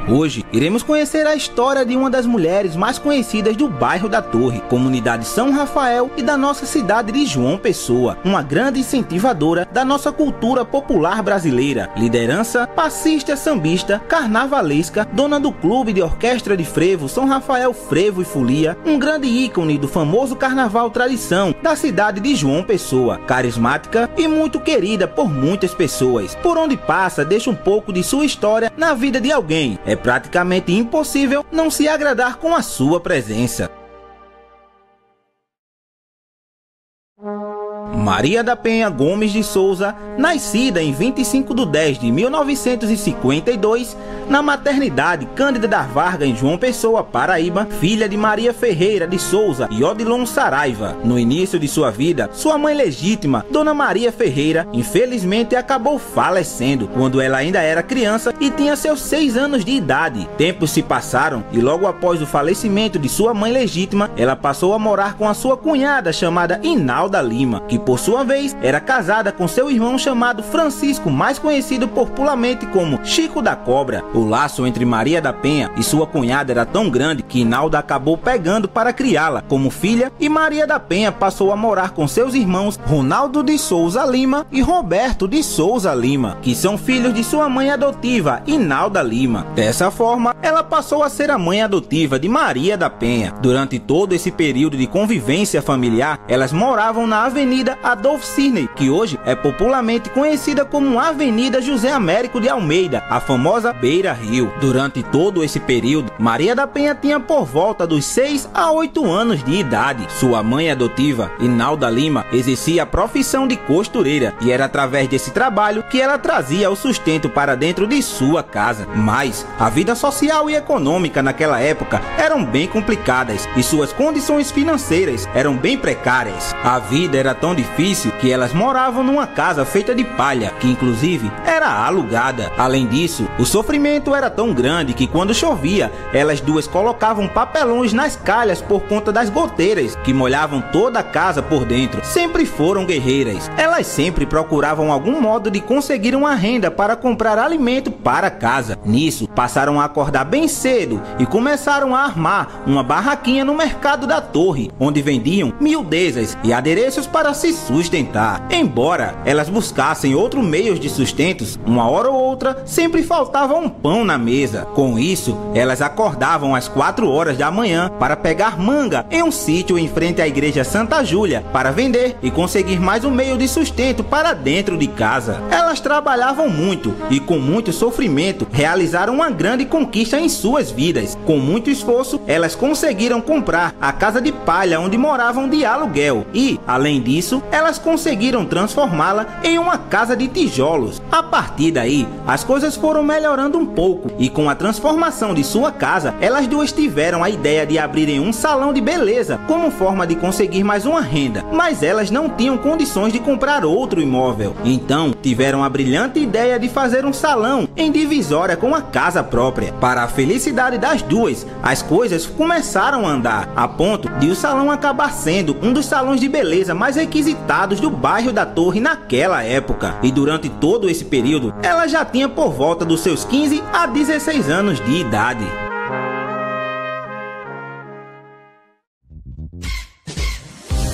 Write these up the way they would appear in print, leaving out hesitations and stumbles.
Hoje, iremos conhecer a história de uma das mulheres mais conhecidas do bairro da Torre, comunidade São Rafael e da nossa cidade de João Pessoa, uma grande incentivadora da nossa cultura popular brasileira, liderança passista, sambista, carnavalesca, dona do clube de orquestra de frevo São Rafael Frevo e Folia, um grande ícone do famoso carnaval tradição da cidade de João Pessoa, carismática e muito querida por muitas pessoas. Por onde passa, deixa um pouco de sua história na vida de alguém. É praticamente impossível não se agradar com a sua presença. Maria da Penha Gomes de Souza, nascida em 25 de 10 de 1952, na maternidade Cândida da Varga, em João Pessoa, Paraíba, filha de Maria Ferreira de Souza e Odilon Saraiva. No início de sua vida, sua mãe legítima, Dona Maria Ferreira, infelizmente acabou falecendo quando ela ainda era criança e tinha seus 6 anos de idade. Tempos se passaram e logo após o falecimento de sua mãe legítima, ela passou a morar com a sua cunhada chamada Inalda Lima, que por sua vez era casada com seu irmão chamado Francisco, mais conhecido popularmente como Chico da Cobra. O laço entre Maria da Penha e sua cunhada era tão grande que Inalda acabou pegando para criá-la como filha, e Maria da Penha passou a morar com seus irmãos Ronaldo de Souza Lima e Roberto de Souza Lima, que são filhos de sua mãe adotiva, Inalda Lima. Dessa forma, ela passou a ser a mãe adotiva de Maria da Penha. Durante todo esse período de convivência familiar, elas moravam na Avenida Adolfo Cirne, que hoje é popularmente conhecida como Avenida José Américo de Almeida, a famosa Beira Rio. Durante todo esse período, Maria da Penha tinha por volta dos 6 a 8 anos de idade. Sua mãe adotiva, Inalda Lima, exercia a profissão de costureira e era através desse trabalho que ela trazia o sustento para dentro de sua casa. Mas a vida social e econômica naquela época eram bem complicadas e suas condições financeiras eram bem precárias. A vida era tão difícil que elas moravam numa casa feita de palha, que inclusive era alugada. Além disso, o sofrimento era tão grande que quando chovia, elas duas colocavam papelões nas calhas por conta das goteiras, que molhavam toda a casa por dentro. Sempre foram guerreiras. Elas sempre procuravam algum modo de conseguir uma renda para comprar alimento para casa. Nisso, passaram a acordar bem cedo e começaram a armar uma barraquinha no mercado da Torre, onde vendiam miudezas e adereços para se sustentar. Embora elas buscassem outros meios de sustentos, uma hora ou outra sempre faltava um pão na mesa. Com isso, elas acordavam às 4 horas da manhã para pegar manga em um sítio em frente à igreja Santa Júlia para vender e conseguir mais um meio de sustento para dentro de casa. Elas trabalhavam muito e com muito sofrimento realizaram uma grande conquista em suas vidas. Com muito esforço, elas conseguiram comprar a casa de palha onde moravam de aluguel e, além disso, elas conseguiram transformá-la em uma casa de tijolos. A partir daí, as coisas foram melhorando um pouco e com a transformação de sua casa, elas duas tiveram a ideia de abrirem um salão de beleza como forma de conseguir mais uma renda, mas elas não tinham condições de comprar outro imóvel. Então, tiveram a brilhante ideia de fazer um salão em Divisória com a casa própria. Para a felicidade das duas, as coisas começaram a andar, a ponto de o salão acabar sendo um dos salões de beleza mais requisitados do bairro da Torre naquela época. E durante todo esse período, ela já tinha por volta dos seus 15 a 16 anos de idade.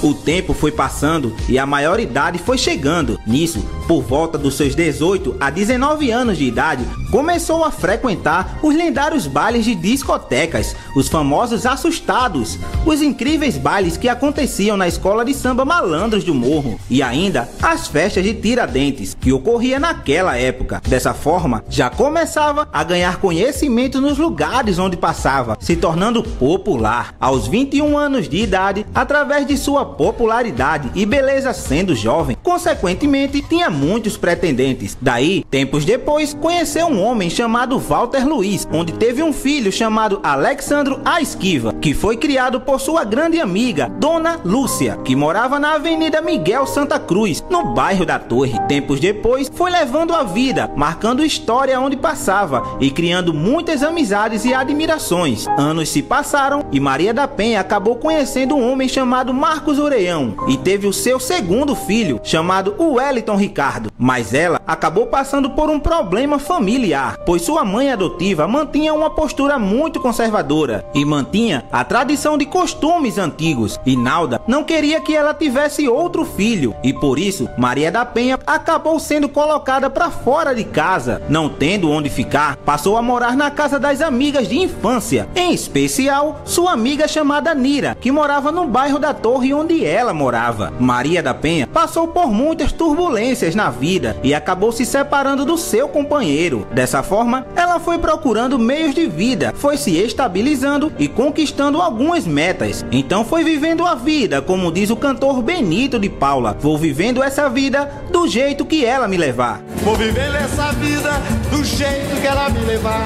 O tempo foi passando e a maioridade foi chegando. Nisso, por volta dos seus 18 a 19 anos de idade, começou a frequentar os lendários bailes de discotecas, os famosos assustados, os incríveis bailes que aconteciam na escola de samba Malandros do Morro e ainda as festas de Tiradentes, que ocorria naquela época. Dessa forma, já começava a ganhar conhecimento nos lugares onde passava, se tornando popular. Aos 21 anos de idade, através de sua popularidade e beleza sendo jovem, consequentemente tinha muitos pretendentes. Daí, tempos depois, conheceu um homem chamado Walter Luiz, onde teve um filho chamado Alexandro A. Esquiva, que foi criado por sua grande amiga, Dona Lúcia, que morava na Avenida Miguel Santa Cruz, no bairro da Torre. Tempos depois, foi levando a vida, marcando história onde passava e criando muitas amizades e admirações. Anos se passaram e Maria da Penha acabou conhecendo um homem chamado Marcos Oreião e teve o seu segundo filho, chamado Wellington Ricardo. Mas ela acabou passando por um problema familiar, pois sua mãe adotiva mantinha uma postura muito conservadora e mantinha a tradição de costumes antigos. E Nalda não queria que ela tivesse outro filho e por isso Maria da Penha acabou sendo colocada para fora de casa. Não tendo onde ficar, passou a morar na casa das amigas de infância, em especial sua amiga chamada Nira, que morava no bairro da Torre onde ela morava. Maria da Penha passou por muitas turbulências na vida e acabou se separando do seu companheiro. Dessa forma, ela foi procurando meios de vida, foi se estabilizando e conquistando algumas metas. Então foi vivendo a vida, como diz o cantor Benito de Paula: vou vivendo essa vida do jeito que ela me levar. Vou vivendo essa vida do jeito que ela me levar.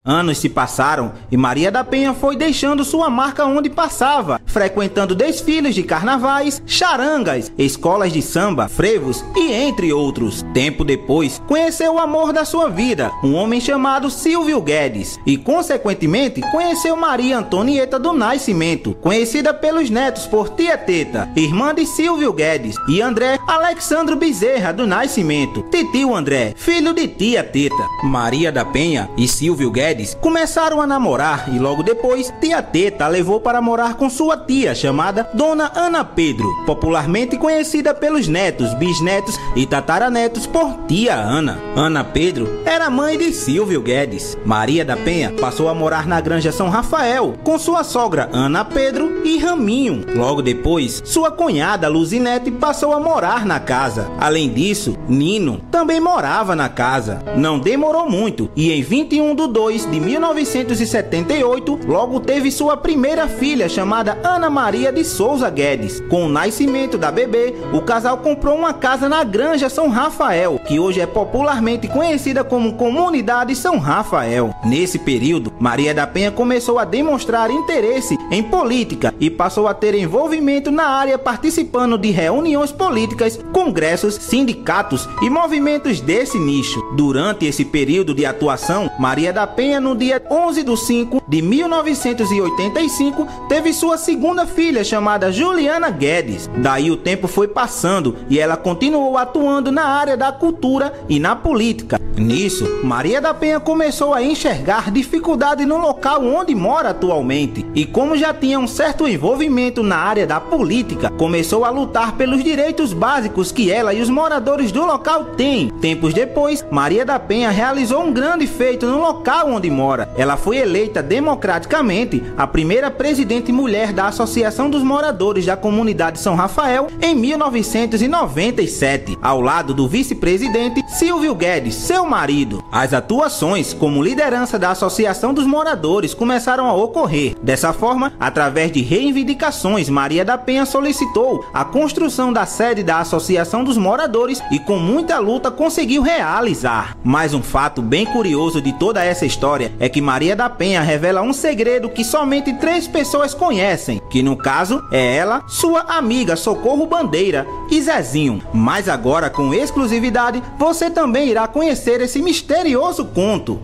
Anos se passaram e Maria da Penha foi deixando sua marca onde passava, frequentando desfiles de carnavais, charangas, escolas de samba, frevos e entre outros. Tempo depois, conheceu o amor da sua vida, um homem chamado Silvio Guedes, e consequentemente conheceu Maria Antonieta do Nascimento, conhecida pelos netos por Tia Teta, irmã de Silvio Guedes, e André Alexandro Bezerra do Nascimento, titio André, filho de Tia Teta. Maria da Penha e Silvio Guedes começaram a namorar e logo depois Tia Teta a levou para morar com sua tia chamada Dona Ana Pedro, popularmente conhecida pelos netos, bisnetos e tataranetos por Tia Ana. Ana Pedro era mãe de Silvio Guedes. Maria da Penha passou a morar na Granja São Rafael com sua sogra Ana Pedro e Raminho. Logo depois, sua cunhada Luzinete passou a morar na casa. Além disso, Nino também morava na casa. Não demorou muito e em 21/2 de 1978, logo teve sua primeira filha, chamada Ana Maria de Souza Guedes. Com o nascimento da bebê, o casal comprou uma casa na Granja São Rafael, que hoje é popularmente conhecida como Comunidade São Rafael. Nesse período, Maria da Penha começou a demonstrar interesse em política e passou a ter envolvimento na área, participando de reuniões políticas, congressos, sindicatos e movimentos desse nicho. Durante esse período de atuação, Maria da Penha, no dia 11/5 de 1985, teve sua segunda filha, chamada Juliana Guedes. Daí o tempo foi passando e ela continuou atuando na área da cultura e na política. Nisso, Maria da Penha começou a enxergar dificuldade no local onde mora atualmente e, como já tinha um certo envolvimento na área da política, começou a lutar pelos direitos básicos que ela e os moradores do local têm. Tempos depois, Maria da Penha realizou um grande feito no local onde mora. Ela foi eleita democraticamente a primeira presidente mulher da Associação dos Moradores da Comunidade São Rafael em 1997, ao lado do vice-presidente Silvio Guedes, seu marido. As atuações como liderança da Associação dos Moradores começaram a ocorrer. Dessa forma, através de reivindicações, Maria da Penha solicitou a construção da sede da Associação dos Moradores e, com muita luta, conseguiu realizar. Mas um fato bem curioso de toda essa história é que Maria da Penha revela um segredo que somente 3 pessoas conhecem, que no caso é ela, sua amiga Socorro Bandeira e Zezinho. Mas agora, com exclusividade, você também irá conhecer esse misterioso conto.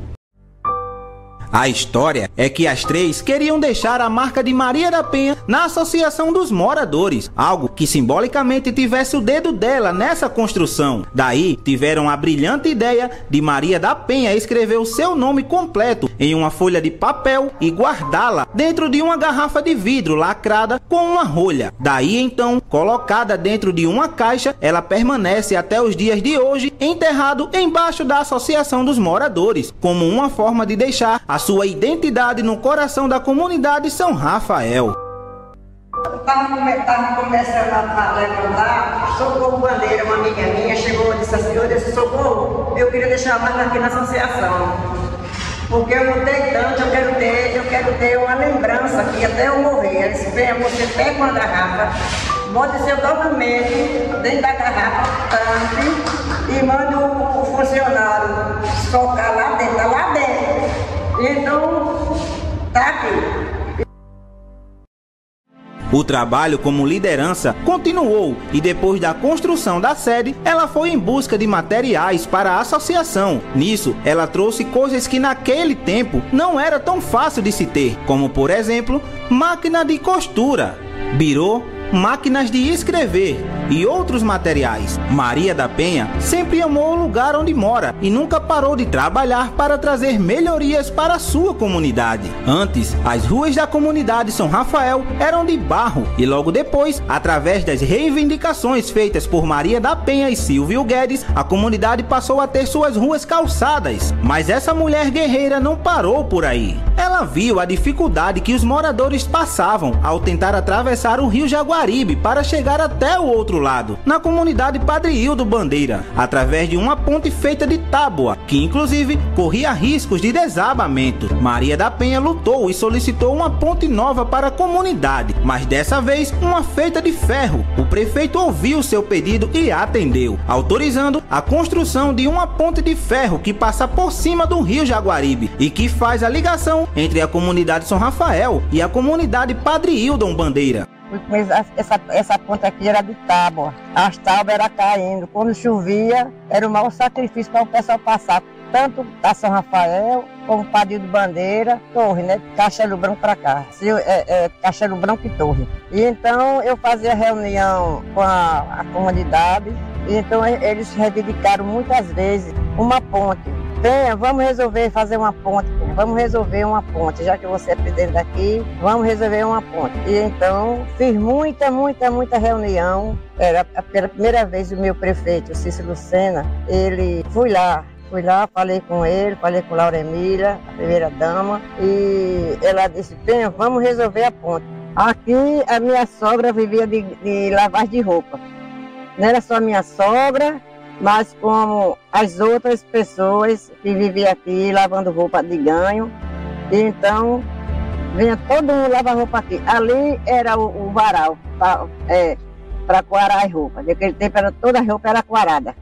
A história é que as 3 queriam deixar a marca de Maria da Penha na Associação dos Moradores, algo que simbolicamente tivesse o dedo dela nessa construção. Daí tiveram a brilhante ideia de Maria da Penha escrever o seu nome completo em uma folha de papel e guardá-la dentro de uma garrafa de vidro lacrada com uma rolha. Daí então, colocada dentro de uma caixa, ela permanece até os dias de hoje enterrado embaixo da Associação dos Moradores, como uma forma de deixar a sua identidade no coração da comunidade São Rafael. Estava começando a levantar, Socorro Bandeira, uma amiga minha, chegou e disse assim: eu disse, Socorro, eu queria deixar a marca aqui na associação, porque eu lutei tanto, eu quero ter uma lembrança aqui até eu morrer. Ela disse: venha, você pega uma garrafa, bote seu documento dentro da garrafa, tampe e manda o funcionário colocar lá dentro. Então, tá aqui. O trabalho como liderança continuou e depois da construção da sede, ela foi em busca de materiais para a associação. Nisso, ela trouxe coisas que naquele tempo não era tão fácil de se ter, como por exemplo, máquina de costura, birô, máquinas de escrever e outros materiais. Maria da Penha sempre amou o lugar onde mora e nunca parou de trabalhar para trazer melhorias para a sua comunidade. Antes, as ruas da comunidade São Rafael eram de barro e logo depois, através das reivindicações feitas por Maria da Penha e Silvio Guedes, a comunidade passou a ter suas ruas calçadas. Mas essa mulher guerreira não parou por aí. Ela viu a dificuldade que os moradores passavam ao tentar atravessar o rio Jaguaribe para chegar até o outro lado, na comunidade Padre Hildo Bandeira, através de uma ponte feita de tábua, que inclusive corria riscos de desabamento. Maria da Penha lutou e solicitou uma ponte nova para a comunidade, mas dessa vez uma feita de ferro. O prefeito ouviu seu pedido e atendeu, autorizando a construção de uma ponte de ferro que passa por cima do rio Jaguaribe e que faz a ligação entre a comunidade São Rafael e a comunidade Padre Hildon Bandeira. Essa ponte aqui era de tábua, as tábuas eram caindo, quando chovia era um mau sacrifício para o pessoal passar, tanto da São Rafael como Padre Hildon Bandeira, Torre, né? Castelo Branco para cá, Castelo Branco e Torre. E então eu fazia reunião com a comunidade, e então eles reivindicaram muitas vezes uma ponte. Penha, vamos resolver fazer uma ponte, vamos resolver uma ponte, já que você é presidente daqui, vamos resolver uma ponte. E então fiz muita reunião. Era pela primeira vez o meu prefeito, Cícero Lucena, fui lá, falei com ele, falei com Laura Emília, a primeira dama, e ela disse: Penha, vamos resolver a ponte. Aqui a minha sogra vivia de lavagem de roupa. Não era só a minha sogra, mas como as outras pessoas que viviam aqui lavando roupa de ganho. E então vinha todo mundo lavar roupa aqui. Ali era o varal para coarar as roupas. Naquele tempo toda a roupa era coarada.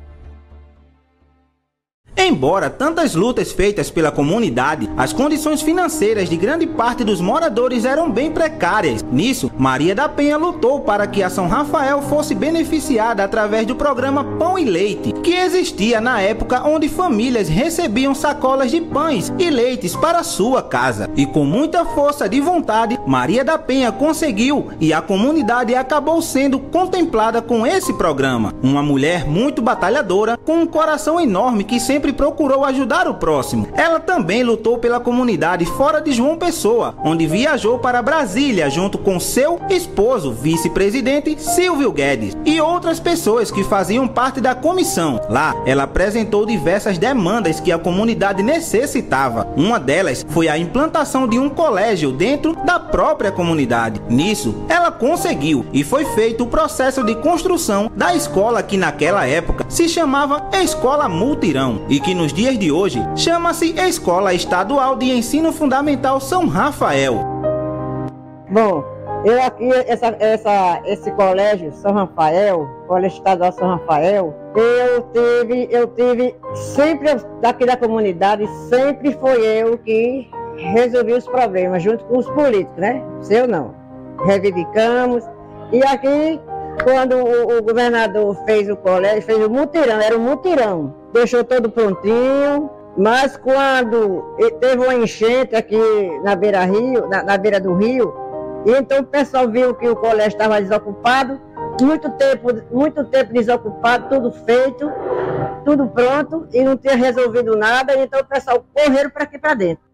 Embora tantas lutas feitas pela comunidade, as condições financeiras de grande parte dos moradores eram bem precárias. Nisso, Maria da Penha lutou para que a São Rafael fosse beneficiada através do programa Pão e Leite, que existia na época onde famílias recebiam sacolas de pães e leites para sua casa. E com muita força de vontade, Maria da Penha conseguiu e a comunidade acabou sendo contemplada com esse programa. Uma mulher muito batalhadora, com um coração enorme que sempre procurou ajudar o próximo. Ela também lutou pela comunidade fora de João Pessoa, onde viajou para Brasília junto com seu esposo, vice-presidente Silvio Guedes, e outras pessoas que faziam parte da comissão. Lá, ela apresentou diversas demandas que a comunidade necessitava. Uma delas foi a implantação de um colégio dentro da própria comunidade. Nisso, ela conseguiu e foi feito o processo de construção da escola que naquela época se chamava Escola Mutirão e que nos dias de hoje chama-se Escola Estadual de Ensino Fundamental São Rafael. Bom, eu aqui, esse colégio São Rafael, Colégio Estadual São Rafael, eu tive sempre daqui da comunidade, sempre foi eu que resolvi os problemas, junto com os políticos, né? Eu não. Reivindicamos. E aqui, quando o governador fez o colégio, fez o mutirão, era um mutirão. Deixou todo prontinho, mas quando teve uma enchente aqui na beira do rio, e então o pessoal viu que o colégio estava desocupado, muito tempo desocupado, tudo feito, tudo pronto, e não tinha resolvido nada, então o pessoal correram para aqui para dentro.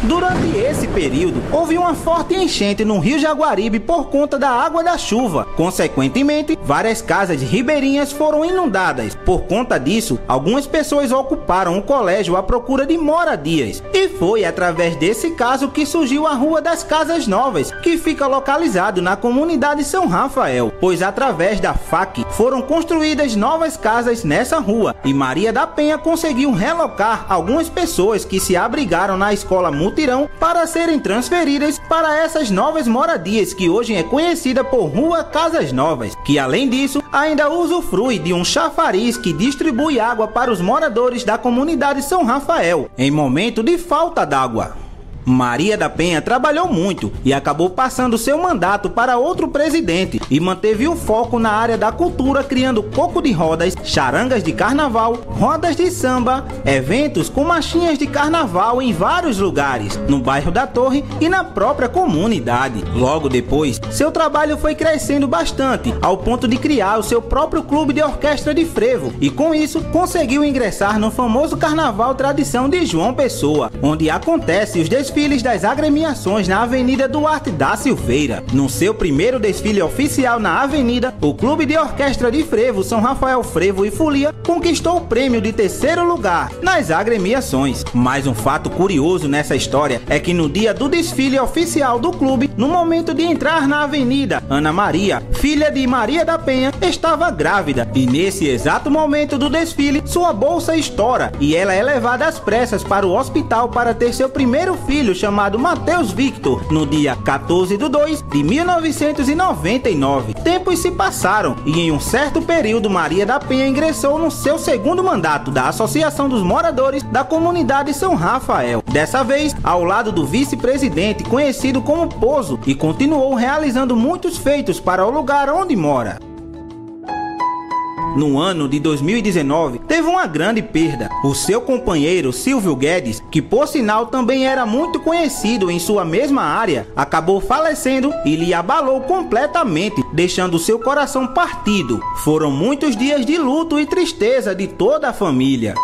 Durante esse período, houve uma forte enchente no rio Jaguaribe por conta da água da chuva. Consequentemente, várias casas ribeirinhas foram inundadas. Por conta disso, algumas pessoas ocuparam o colégio à procura de moradias. E foi através desse caso que surgiu a Rua das Casas Novas, que fica localizado na comunidade São Rafael, pois através da FAC foram construídas novas casas nessa rua. E Maria da Penha conseguiu relocar algumas pessoas que se abrigaram na escola Mutirão para serem transferidas para essas novas moradias, que hoje é conhecida por Rua Casas Novas, que além disso ainda usufrui de um chafariz que distribui água para os moradores da comunidade São Rafael em momento de falta d'água. Maria da Penha trabalhou muito e acabou passando seu mandato para outro presidente e manteve o foco na área da cultura, criando coco de rodas, charangas de carnaval, rodas de samba, eventos com marchinhas de carnaval em vários lugares, no bairro da Torre e na própria comunidade. Logo depois, seu trabalho foi crescendo bastante, ao ponto de criar o seu próprio clube de orquestra de frevo e com isso conseguiu ingressar no famoso Carnaval Tradição de João Pessoa, onde acontecem os desfiles das agremiações na Avenida Duarte da Silveira. No seu primeiro desfile oficial na avenida, o Clube de Orquestra de Frevo São Rafael Frevo e Folia conquistou o prêmio de terceiro lugar nas agremiações. Mas um fato curioso nessa história é que no dia do desfile oficial do clube, no momento de entrar na avenida, Ana Maria, filha de Maria da Penha, estava grávida e nesse exato momento do desfile, sua bolsa estoura e ela é levada às pressas para o hospital para ter seu primeiro filho, chamado Matheus Victor, no dia 14/2/1999. Tempos se passaram e em um certo período Maria da Penha ingressou no seu segundo mandato da Associação dos Moradores da Comunidade São Rafael, dessa vez ao lado do vice-presidente conhecido como Pozo, e continuou realizando muitos feitos para o lugar onde mora. No ano de 2019, teve uma grande perda. O seu companheiro Silvio Guedes, que por sinal também era muito conhecido em sua mesma área, acabou falecendo e lhe abalou completamente, deixando seu coração partido. Foram muitos dias de luto e tristeza de toda a família.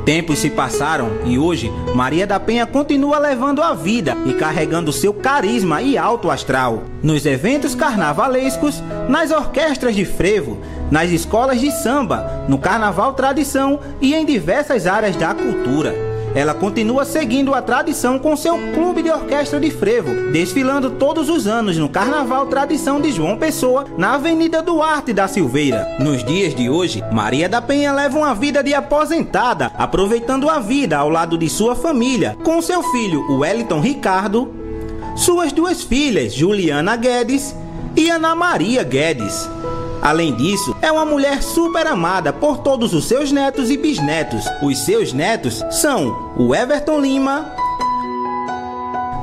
Tempos se passaram e hoje Maria da Penha continua levando a vida e carregando seu carisma e alto astral nos eventos carnavalescos, nas orquestras de frevo, nas escolas de samba, no Carnaval Tradição e em diversas áreas da cultura. Ela continua seguindo a tradição com seu clube de orquestra de frevo, desfilando todos os anos no Carnaval Tradição de João Pessoa, na Avenida Duarte da Silveira. Nos dias de hoje, Maria da Penha leva uma vida de aposentada, aproveitando a vida ao lado de sua família, com seu filho Wellington Ricardo, suas duas filhas Juliana Guedes e Ana Maria Guedes. Além disso, é uma mulher super amada por todos os seus netos e bisnetos. Os seus netos são o Everton Lima,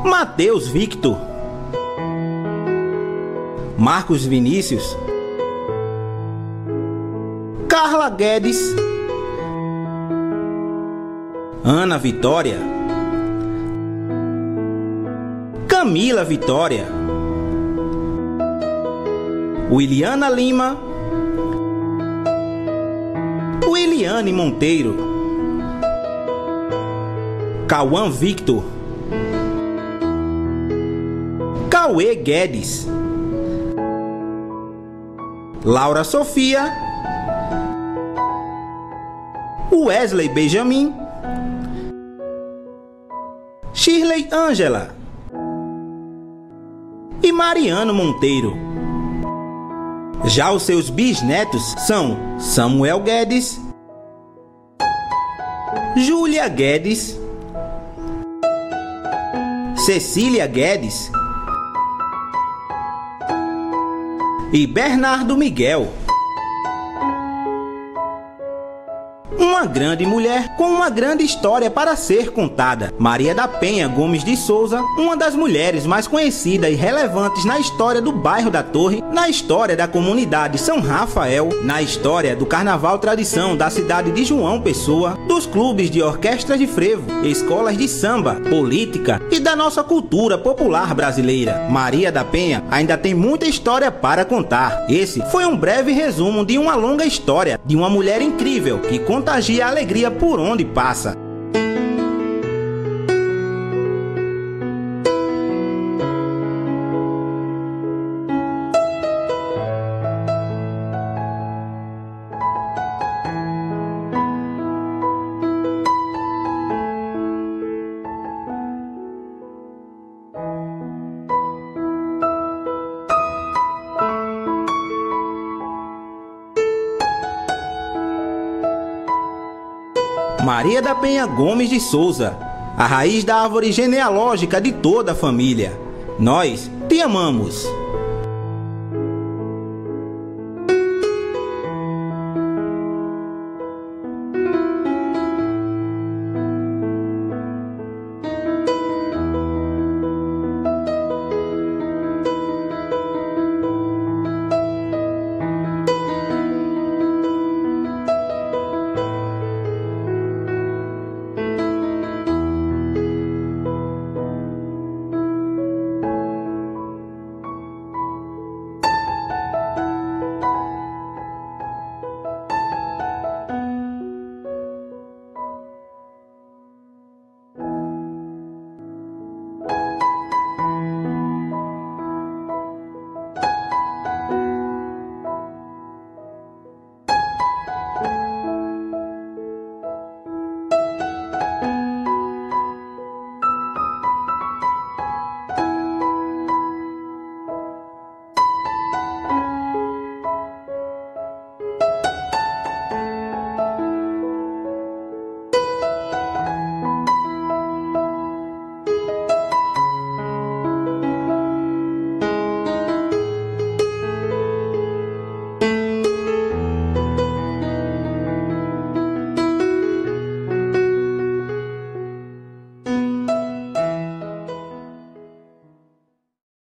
Matheus Victor, Marcos Vinícius, Carla Guedes, Ana Vitória, Camila Vitória, Williana Lima, Williane Monteiro, Cauã Victor, Cauê Guedes, Laura Sofia, Wesley Benjamin, Shirley Ângela e Mariano Monteiro. Já os seus bisnetos são Samuel Guedes, Júlia Guedes, Cecília Guedes e Bernardo Miguel. Uma grande mulher com uma grande história para ser contada. Maria da Penha Gomes de Souza, uma das mulheres mais conhecidas e relevantes na história do bairro da Torre, na história da comunidade São Rafael, na história do Carnaval Tradição da cidade de João Pessoa, dos clubes de orquestra de frevo, escolas de samba, política e da nossa cultura popular brasileira. Maria da Penha ainda tem muita história para contar. Esse foi um breve resumo de uma longa história de uma mulher incrível que contagia a alegria por onde passa. Maria da Penha Gomes de Souza, a raiz da árvore genealógica de toda a família. Nós te amamos.